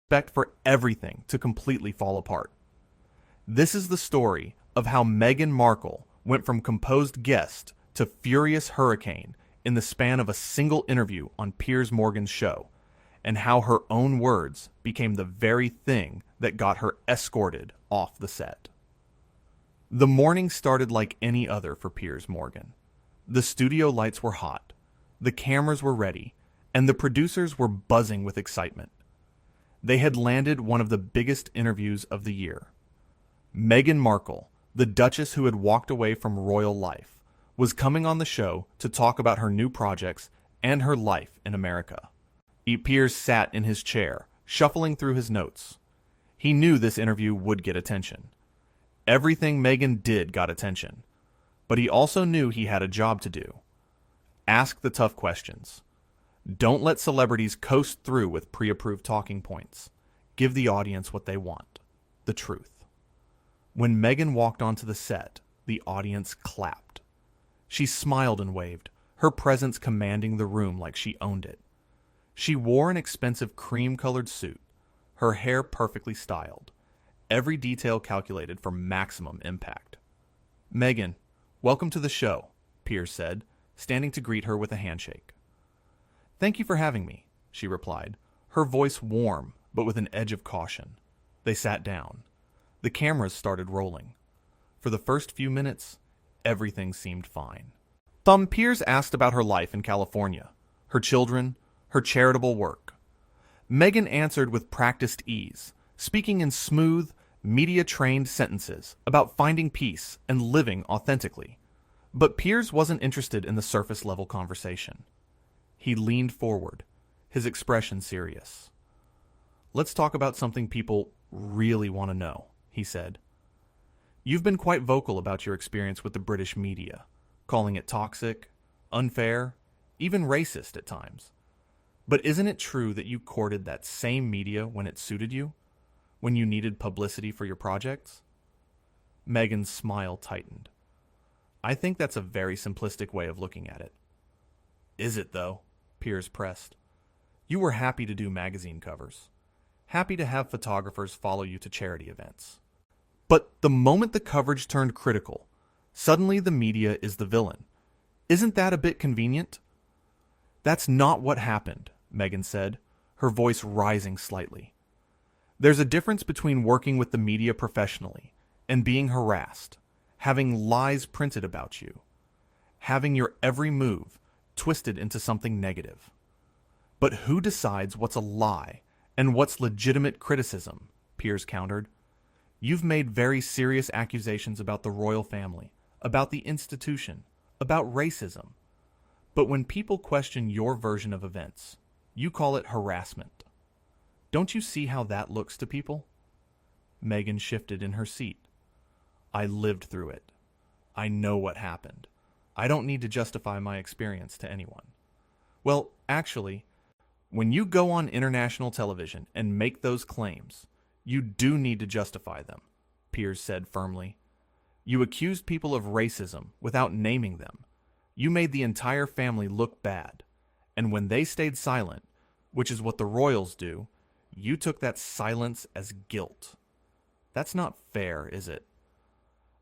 expect for everything to completely fall apart. This is the story of how Meghan Markle went from composed guest to furious hurricane in the span of a single interview on Piers Morgan's show, and how her own words became the very thing that got her escorted off the set. The morning started like any other for Piers Morgan. The studio lights were hot, the cameras were ready, and the producers were buzzing with excitement. They had landed one of the biggest interviews of the year. Meghan Markle, the Duchess who had walked away from royal life, was coming on the show to talk about her new projects and her life in America. Piers sat in his chair, shuffling through his notes. He knew this interview would get attention. Everything Meghan did got attention, but he also knew he had a job to do. Ask the tough questions. Don't let celebrities coast through with pre-approved talking points. Give the audience what they want, the truth. When Meghan walked onto the set, the audience clapped. She smiled and waved, her presence commanding the room like she owned it. She wore an expensive cream-colored suit, her hair perfectly styled, every detail calculated for maximum impact. "Meghan, welcome to the show," Piers said, standing to greet her with a handshake. "Thank you for having me," she replied, her voice warm but with an edge of caution. They sat down. The cameras started rolling. For the first few minutes, everything seemed fine. Piers asked about her life in California, her children, her charitable work. Meghan answered with practiced ease, speaking in smooth, media-trained sentences about finding peace and living authentically. But Piers wasn't interested in the surface-level conversation. He leaned forward, his expression serious. "Let's talk about something people really want to know," he said. "You've been quite vocal about your experience with the British media, calling it toxic, unfair, even racist at times. But isn't it true that you courted that same media when it suited you? When you needed publicity for your projects?" Meghan's smile tightened. "I think that's a very simplistic way of looking at it." "Is it, though?" Piers pressed. "You were happy to do magazine covers. Happy to have photographers follow you to charity events. But the moment the coverage turned critical, suddenly the media is the villain. Isn't that a bit convenient?" "That's not what happened," Meghan said, her voice rising slightly. "There's a difference between working with the media professionally and being harassed, having lies printed about you, having your every move twisted into something negative. But who decides what's a lie and what's legitimate criticism?" Piers countered. "You've made very serious accusations about the royal family, about the institution, about racism. But when people question your version of events, you call it harassment. Don't you see how that looks to people?" Meghan shifted in her seat. "I lived through it. I know what happened. I don't need to justify my experience to anyone." "Well, actually, when you go on international television and make those claims, you do need to justify them," Piers said firmly. "You accused people of racism without naming them. You made the entire family look bad. And when they stayed silent, which is what the royals do, you took that silence as guilt. That's not fair, is it?"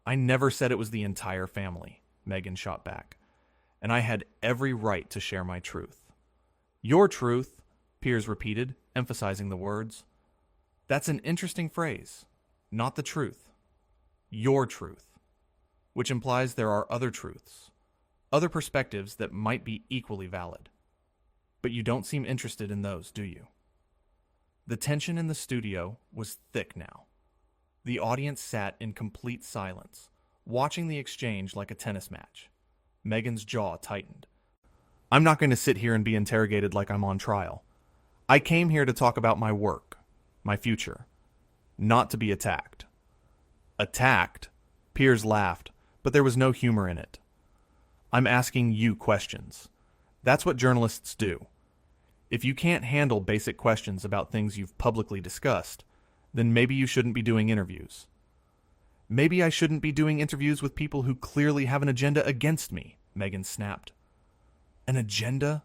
"I never said it was the entire family," Meghan shot back. "And I had every right to share my truth." "Your truth," Piers repeated, emphasizing the words. "That's an interesting phrase. Not the truth. Your truth. Which implies there are other truths, other perspectives that might be equally valid. But you don't seem interested in those, do you?" The tension in the studio was thick now. The audience sat in complete silence, watching the exchange like a tennis match. Meghan's jaw tightened. "I'm not going to sit here and be interrogated like I'm on trial. I came here to talk about my work, my future, not to be attacked." "Attacked?" Piers laughed, but there was no humor in it. "I'm asking you questions. That's what journalists do. If you can't handle basic questions about things you've publicly discussed, then maybe you shouldn't be doing interviews." "Maybe I shouldn't be doing interviews with people who clearly have an agenda against me," Meghan snapped. "An agenda?"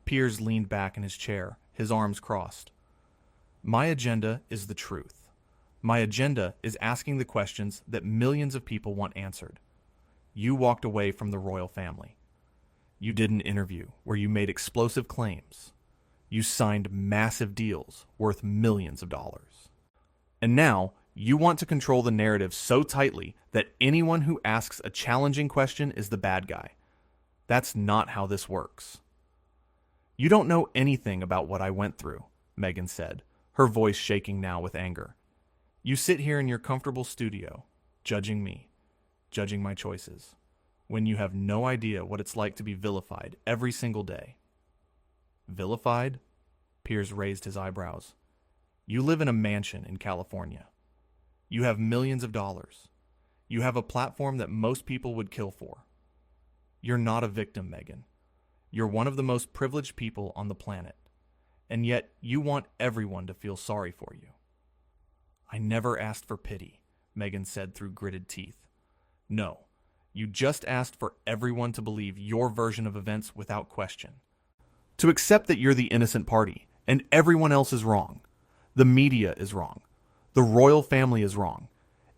Piers leaned back in his chair, his arms crossed. My agenda is the truth. My agenda is asking the questions that millions of people want answered. You walked away from the royal family. You did an interview where you made explosive claims. You signed massive deals worth millions of dollars. And now, you want to control the narrative so tightly that anyone who asks a challenging question is the bad guy. That's not how this works. You don't know anything about what I went through, Meghan said, her voice shaking now with anger. You sit here in your comfortable studio, judging me, judging my choices, when you have no idea what it's like to be vilified every single day. Vilified? Piers raised his eyebrows. You live in a mansion in California. You have millions of dollars. You have a platform that most people would kill for. You're not a victim, Meghan. You're one of the most privileged people on the planet. And yet, you want everyone to feel sorry for you. I never asked for pity, Meghan said through gritted teeth. No, you just asked for everyone to believe your version of events without question. To accept that you're the innocent party, and everyone else is wrong. The media is wrong. The royal family is wrong.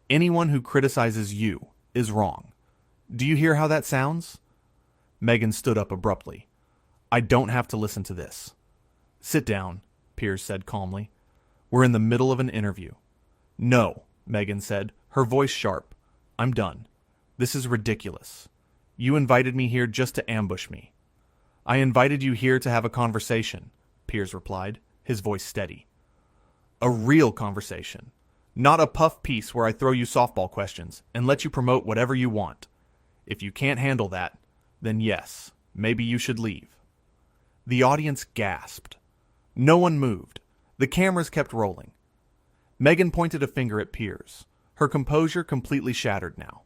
Anyone who criticizes you is wrong. Do you hear how that sounds? Meghan stood up abruptly. I don't have to listen to this. Sit down, Piers said calmly. We're in the middle of an interview. No, Meghan said, her voice sharp. I'm done. This is ridiculous. You invited me here just to ambush me. I invited you here to have a conversation, Piers replied, his voice steady. A real conversation, not a puff piece where I throw you softball questions and let you promote whatever you want. If you can't handle that, then yes, maybe you should leave. The audience gasped. No one moved. The cameras kept rolling. Meghan pointed a finger at Piers, her composure completely shattered now.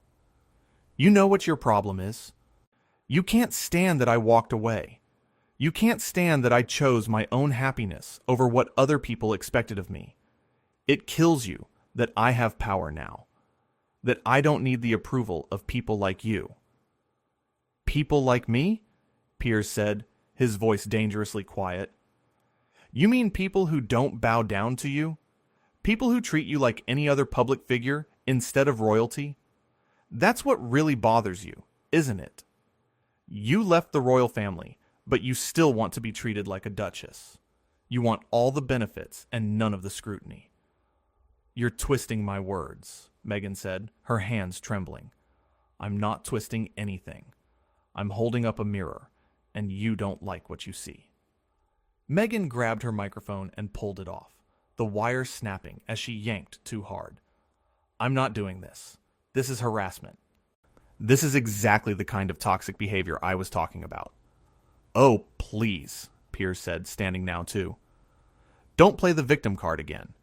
You know what your problem is. You can't stand that I walked away. You can't stand that I chose my own happiness over what other people expected of me. It kills you that I have power now, that I don't need the approval of people like you. People like me? Piers said, his voice dangerously quiet. You mean people who don't bow down to you? People who treat you like any other public figure instead of royalty? That's what really bothers you, isn't it? You left the royal family, but you still want to be treated like a duchess. You want all the benefits and none of the scrutiny. You're twisting my words, Meghan said, her hands trembling. I'm not twisting anything. I'm holding up a mirror, and you don't like what you see. Meghan grabbed her microphone and pulled it off, the wire snapping as she yanked too hard. I'm not doing this. This is harassment. This is exactly the kind of toxic behavior I was talking about. Oh, please, Piers said, standing now too. Don't play the victim card again.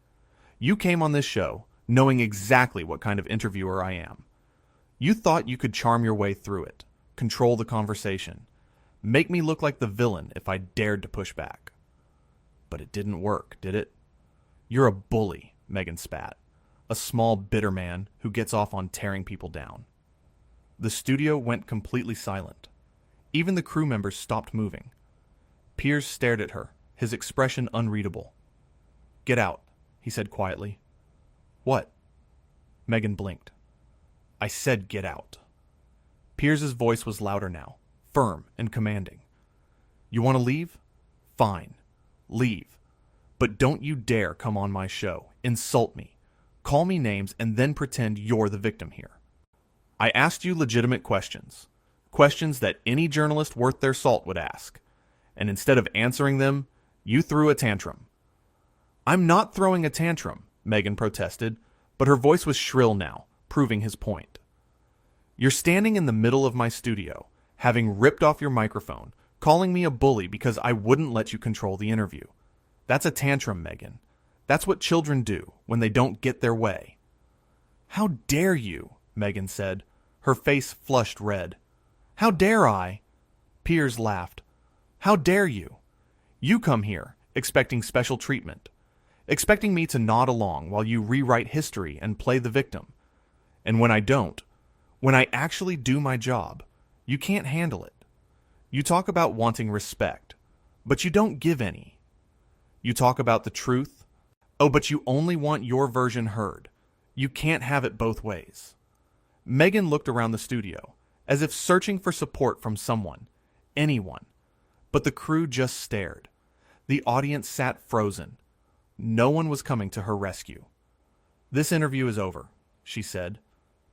You came on this show knowing exactly what kind of interviewer I am. You thought you could charm your way through it, control the conversation, make me look like the villain if I dared to push back. But it didn't work, did it? You're a bully, Meghan spat, a small, bitter man who gets off on tearing people down. The studio went completely silent. Even the crew members stopped moving. Piers stared at her, his expression unreadable. Get out, he said quietly. What? Meghan blinked. I said get out. Piers's voice was louder now, firm and commanding. You want to leave? Fine. Leave. But don't you dare come on my show, insult me, call me names, and then pretend you're the victim here. I asked you legitimate questions, questions that any journalist worth their salt would ask, and instead of answering them, you threw a tantrum. I'm not throwing a tantrum, Meghan protested, but her voice was shrill now, proving his point. You're standing in the middle of my studio, having ripped off your microphone, calling me a bully because I wouldn't let you control the interview. That's a tantrum, Meghan. That's what children do when they don't get their way. How dare you, Meghan said, her face flushed red. How dare I? Piers laughed. How dare you? You come here, expecting special treatment, expecting me to nod along while you rewrite history and play the victim. And when I don't, when I actually do my job, you can't handle it. You talk about wanting respect, but you don't give any. You talk about the truth, Oh, but you only want your version heard. You can't have it both ways. Meghan looked around the studio, as if searching for support from someone, anyone. But the crew just stared. The audience sat frozen. No one was coming to her rescue. "This interview is over," she said,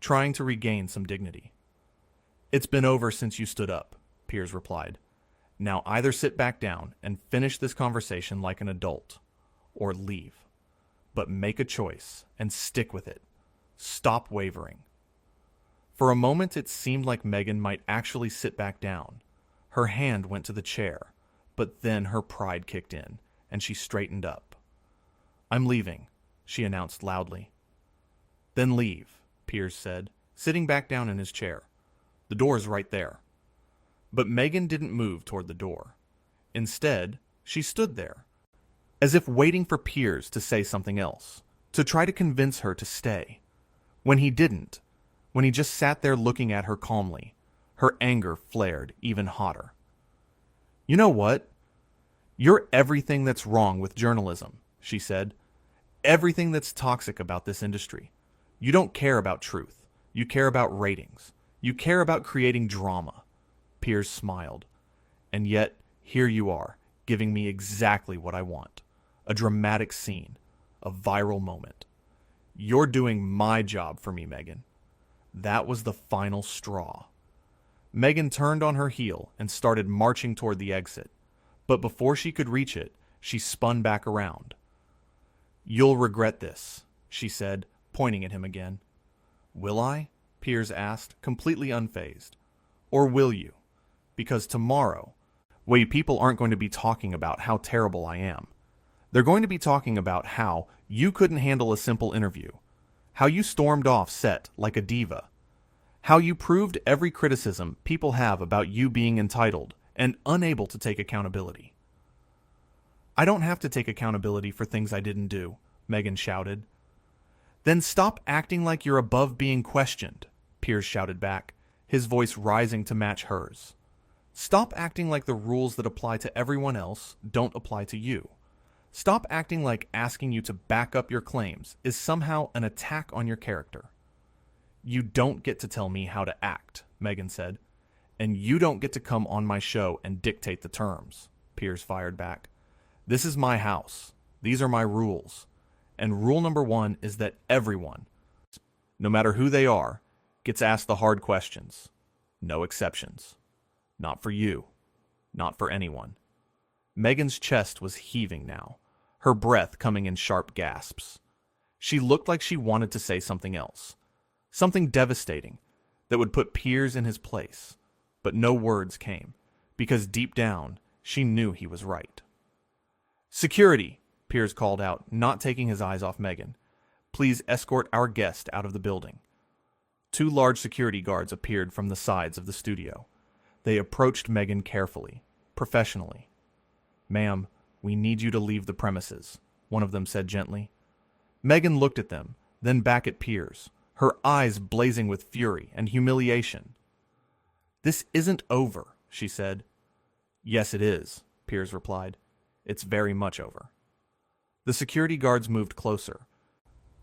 trying to regain some dignity. "It's been over since you stood up," Piers replied. "Now either sit back down and finish this conversation like an adult, or leave. But make a choice and stick with it. Stop wavering." For a moment it seemed like Meghan might actually sit back down. Her hand went to the chair, but then her pride kicked in, and she straightened up. "I'm leaving," she announced loudly. "Then leave," Piers said, sitting back down in his chair. "The door's right there." But Meghan didn't move toward the door. Instead, she stood there, as if waiting for Piers to say something else, to try to convince her to stay. When he didn't, when he just sat there looking at her calmly, her anger flared even hotter. "You know what? You're everything that's wrong with journalism," she said. "Everything that's toxic about this industry. You don't care about truth. You care about ratings. You care about creating drama." Piers smiled. "And yet, here you are, giving me exactly what I want. A dramatic scene. A viral moment. You're doing my job for me, Meghan." That was the final straw. Meghan turned on her heel and started marching toward the exit. But before she could reach it, she spun back around. "You'll regret this," she said, pointing at him again. "Will I?" Piers asked, completely unfazed. "Or will you? Because tomorrow, people aren't going to be talking about how terrible I am. They're going to be talking about how you couldn't handle a simple interview, how you stormed off set like a diva, how you proved every criticism people have about you being entitled and unable to take accountability." "I don't have to take accountability for things I didn't do," Meghan shouted. "Then stop acting like you're above being questioned," Piers shouted back, his voice rising to match hers. "Stop acting like the rules that apply to everyone else don't apply to you. Stop acting like asking you to back up your claims is somehow an attack on your character." "You don't get to tell me how to act," Meghan said. "And you don't get to come on my show and dictate the terms," Piers fired back. "This is my house. These are my rules. And rule number 1 is that everyone, no matter who they are, gets asked the hard questions. No exceptions. Not for you. Not for anyone." Meghan's chest was heaving now, her breath coming in sharp gasps. She looked like she wanted to say something else, something devastating that would put Piers in his place, but no words came, because deep down, she knew he was right. "Security," Piers called out, not taking his eyes off Meghan. "Please escort our guest out of the building." 2 large security guards appeared from the sides of the studio. They approached Meghan carefully, professionally. "Ma'am, we need you to leave the premises," one of them said gently. Meghan looked at them, then back at Piers, her eyes blazing with fury and humiliation. "This isn't over," she said. "Yes, it is," Piers replied. "It's very much over." The security guards moved closer,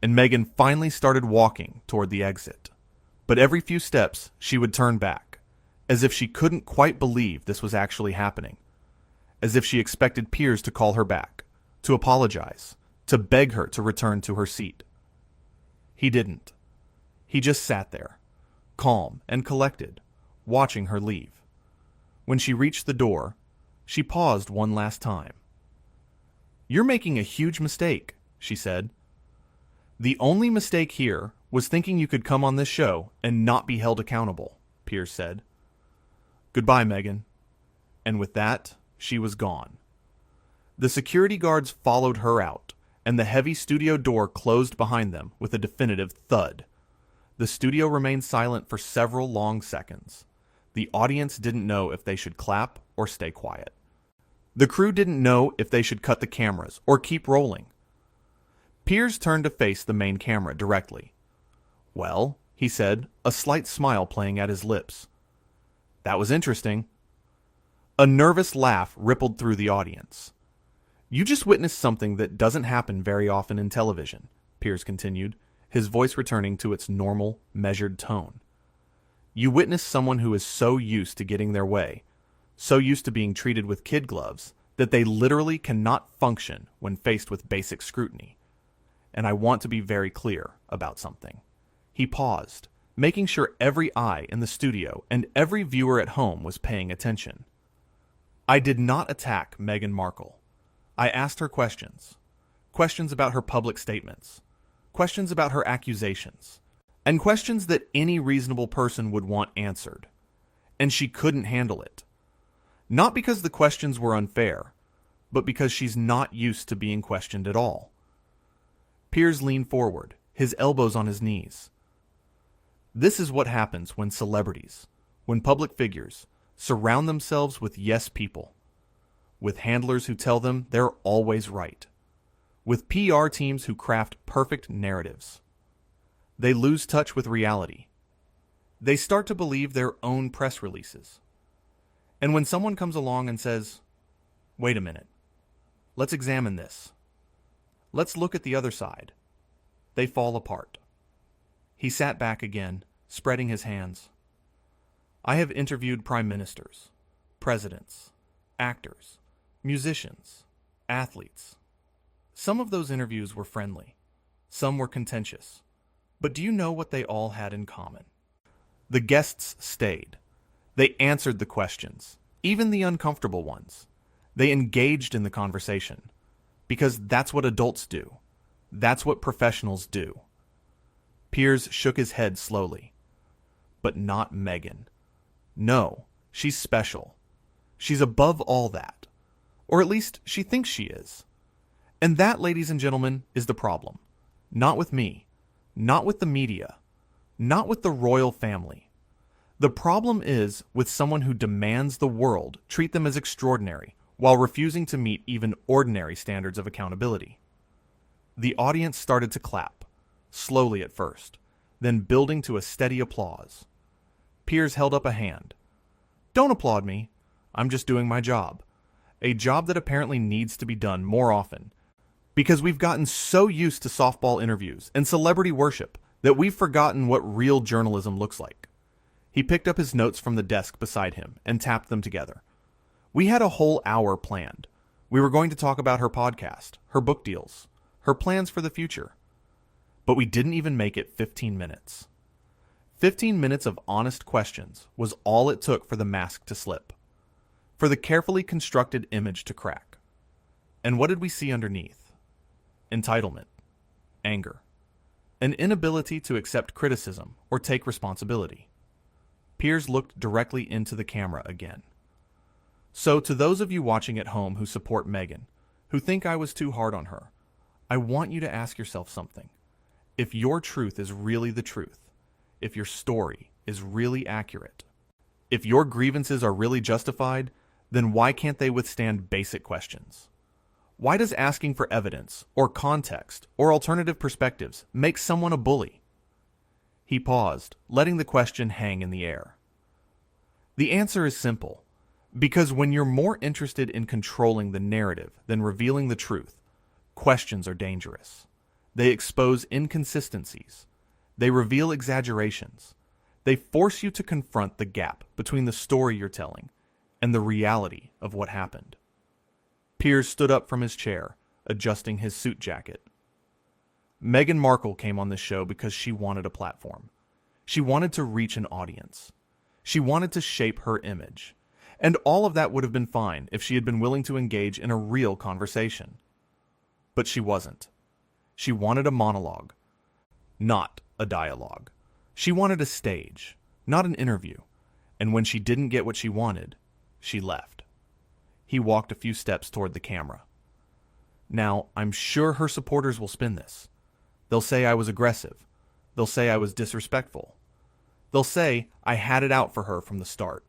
and Meghan finally started walking toward the exit. But every few steps, she would turn back, as if she couldn't quite believe this was actually happening, as if she expected Piers to call her back, to apologize, to beg her to return to her seat. He didn't. He just sat there, calm and collected, watching her leave. When she reached the door, she paused one last time. "You're making a huge mistake," she said. "The only mistake here was thinking you could come on this show and not be held accountable," Piers said. "Goodbye, Meghan." And with that, she was gone. The security guards followed her out, and the heavy studio door closed behind them with a definitive thud. The studio remained silent for several long seconds. The audience didn't know if they should clap or stay quiet. The crew didn't know if they should cut the cameras or keep rolling. Piers turned to face the main camera directly. "Well," he said, a slight smile playing at his lips. "That was interesting." A nervous laugh rippled through the audience. You just witnessed something that doesn't happen very often in television, Piers continued, his voice returning to its normal, measured tone. You witnessed someone who is so used to getting their way, so used to being treated with kid gloves, that they literally cannot function when faced with basic scrutiny. And I want to be very clear about something. He paused, making sure every eye in the studio and every viewer at home was paying attention. I did not attack Meghan Markle. I asked her questions. Questions about her public statements. Questions about her accusations. And questions that any reasonable person would want answered. And she couldn't handle it. Not because the questions were unfair, but because she's not used to being questioned at all. Piers leaned forward, his elbows on his knees. This is what happens when celebrities, when public figures, surround themselves with yes people, with handlers who tell them they're always right, with PR teams who craft perfect narratives. They lose touch with reality. They start to believe their own press releases. And when someone comes along and says, "Wait a minute, let's examine this. Let's look at the other side," they fall apart. He sat back again, spreading his hands. I have interviewed prime ministers, presidents, actors, musicians, athletes. Some of those interviews were friendly. Some were contentious. But do you know what they all had in common? The guests stayed. They answered the questions, even the uncomfortable ones. They engaged in the conversation. Because that's what adults do. That's what professionals do. Piers shook his head slowly. But not Meghan. No, she's special. She's above all that. Or at least she thinks she is. And that, ladies and gentlemen, is the problem. Not with me. Not with the media. Not with the royal family. The problem is with someone who demands the world treat them as extraordinary while refusing to meet even ordinary standards of accountability. The audience started to clap, slowly at first, then building to a steady applause. Piers held up a hand. Don't applaud me. I'm just doing my job. A job that apparently needs to be done more often. Because we've gotten so used to softball interviews and celebrity worship that we've forgotten what real journalism looks like. He picked up his notes from the desk beside him and tapped them together. We had a whole hour planned. We were going to talk about her podcast, her book deals, her plans for the future. But we didn't even make it 15 minutes. 15 minutes of honest questions was all it took for the mask to slip, for the carefully constructed image to crack. And what did we see underneath? Entitlement, anger, an inability to accept criticism or take responsibility. Piers looked directly into the camera again. So to those of you watching at home who support Meghan, who think I was too hard on her, I want you to ask yourself something. If your truth is really the truth, if your story is really accurate, if your grievances are really justified, then why can't they withstand basic questions? Why does asking for evidence, or context, or alternative perspectives make someone a bully? He paused, letting the question hang in the air. The answer is simple. Because when you're more interested in controlling the narrative than revealing the truth, questions are dangerous. They expose inconsistencies. They reveal exaggerations. They force you to confront the gap between the story you're telling and the reality of what happened. Piers stood up from his chair, adjusting his suit jacket. Meghan Markle came on this show because she wanted a platform. She wanted to reach an audience. She wanted to shape her image. And all of that would have been fine if she had been willing to engage in a real conversation. But she wasn't. She wanted a monologue, not a dialogue. She wanted a stage, not an interview. And when she didn't get what she wanted, she left. He walked a few steps toward the camera. Now, I'm sure her supporters will spin this. They'll say I was aggressive. They'll say I was disrespectful. They'll say I had it out for her from the start.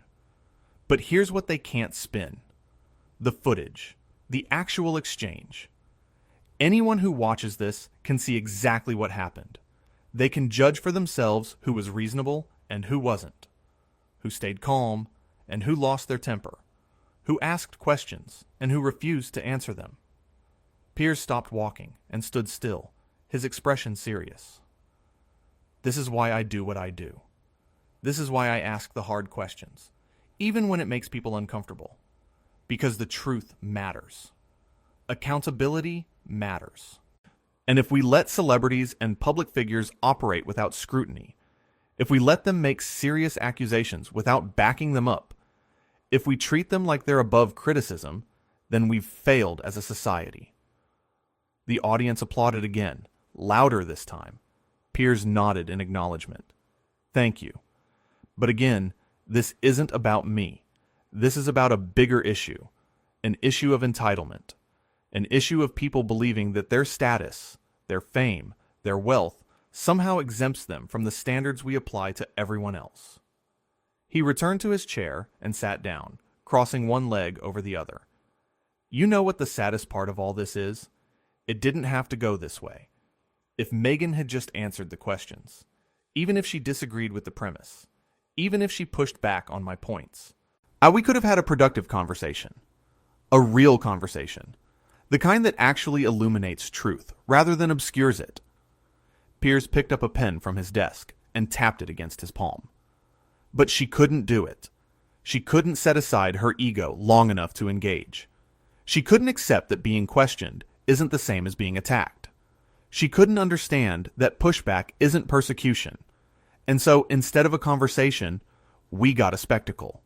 But here's what they can't spin. The footage. The actual exchange. Anyone who watches this can see exactly what happened. They can judge for themselves who was reasonable and who wasn't. Who stayed calm and who lost their temper. Who asked questions and who refused to answer them. Piers stopped walking and stood still, his expression serious. This is why I do what I do. This is why I ask the hard questions, even when it makes people uncomfortable. Because the truth matters. Accountability matters. And if we let celebrities and public figures operate without scrutiny, if we let them make serious accusations without backing them up, if we treat them like they're above criticism, then we've failed as a society. The audience applauded again, louder this time. Piers nodded in acknowledgement. Thank you. But again, this isn't about me. This is about a bigger issue, an issue of entitlement, an issue of people believing that their status, their fame, their wealth somehow exempts them from the standards we apply to everyone else. He returned to his chair and sat down, crossing one leg over the other. You know what the saddest part of all this is? It didn't have to go this way. If Meghan had just answered the questions, even if she disagreed with the premise, even if she pushed back on my points, we could have had a productive conversation. A real conversation. The kind that actually illuminates truth, rather than obscures it. Piers picked up a pen from his desk and tapped it against his palm. But she couldn't do it. She couldn't set aside her ego long enough to engage. She couldn't accept that being questioned isn't the same as being attacked. She couldn't understand that pushback isn't persecution. And so instead of a conversation, we got a spectacle.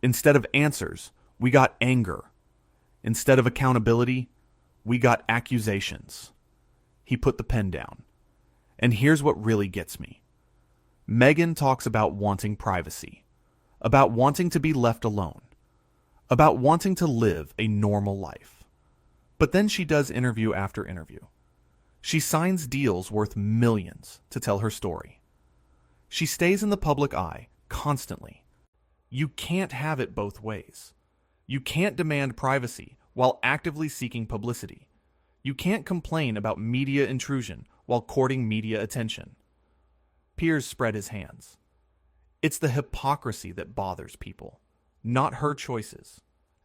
Instead of answers, we got anger. Instead of accountability, we got accusations. He put the pen down. And here's what really gets me. Meghan talks about wanting privacy, about wanting to be left alone, about wanting to live a normal life. But then she does interview after interview. She signs deals worth millions to tell her story. She stays in the public eye constantly. You can't have it both ways. You can't demand privacy while actively seeking publicity. You can't complain about media intrusion while courting media attention. Piers spread his hands. It's the hypocrisy that bothers people, not her choices,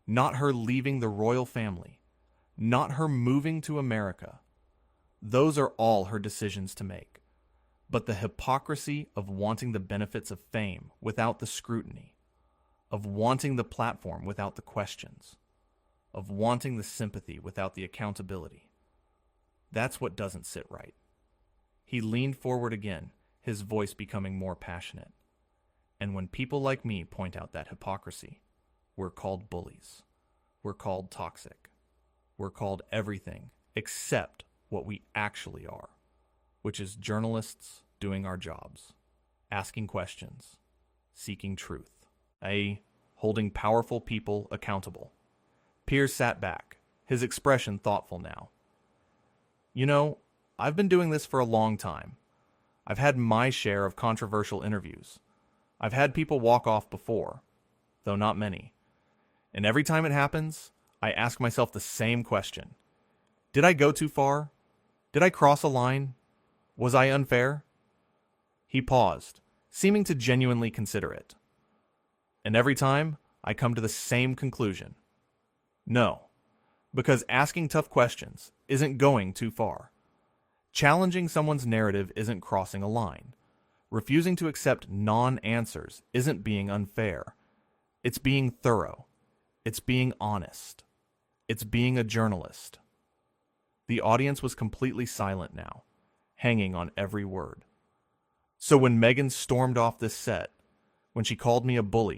not her leaving the royal family, not her moving to America. Those are all her decisions to make. But the hypocrisy of wanting the benefits of fame without the scrutiny, of wanting the platform without the questions, of wanting the sympathy without the accountability. That's what doesn't sit right. He leaned forward again, his voice becoming more passionate. And when people like me point out that hypocrisy, we're called bullies. We're called toxic. We're called everything except what we actually are, which is journalists doing our jobs, asking questions, seeking truth, holding powerful people accountable. Piers sat back, his expression thoughtful now. You know, I've been doing this for a long time. I've had my share of controversial interviews. I've had people walk off before, though not many. And every time it happens, I ask myself the same question. Did I go too far? Did I cross a line? Was I unfair? He paused, seeming to genuinely consider it. And every time, I come to the same conclusion. No, because asking tough questions isn't going too far. Challenging someone's narrative isn't crossing a line. Refusing to accept non-answers isn't being unfair. It's being thorough. It's being honest. It's being a journalist. The audience was completely silent now, hanging on every word. So when Meghan stormed off this set, when she called me a bully,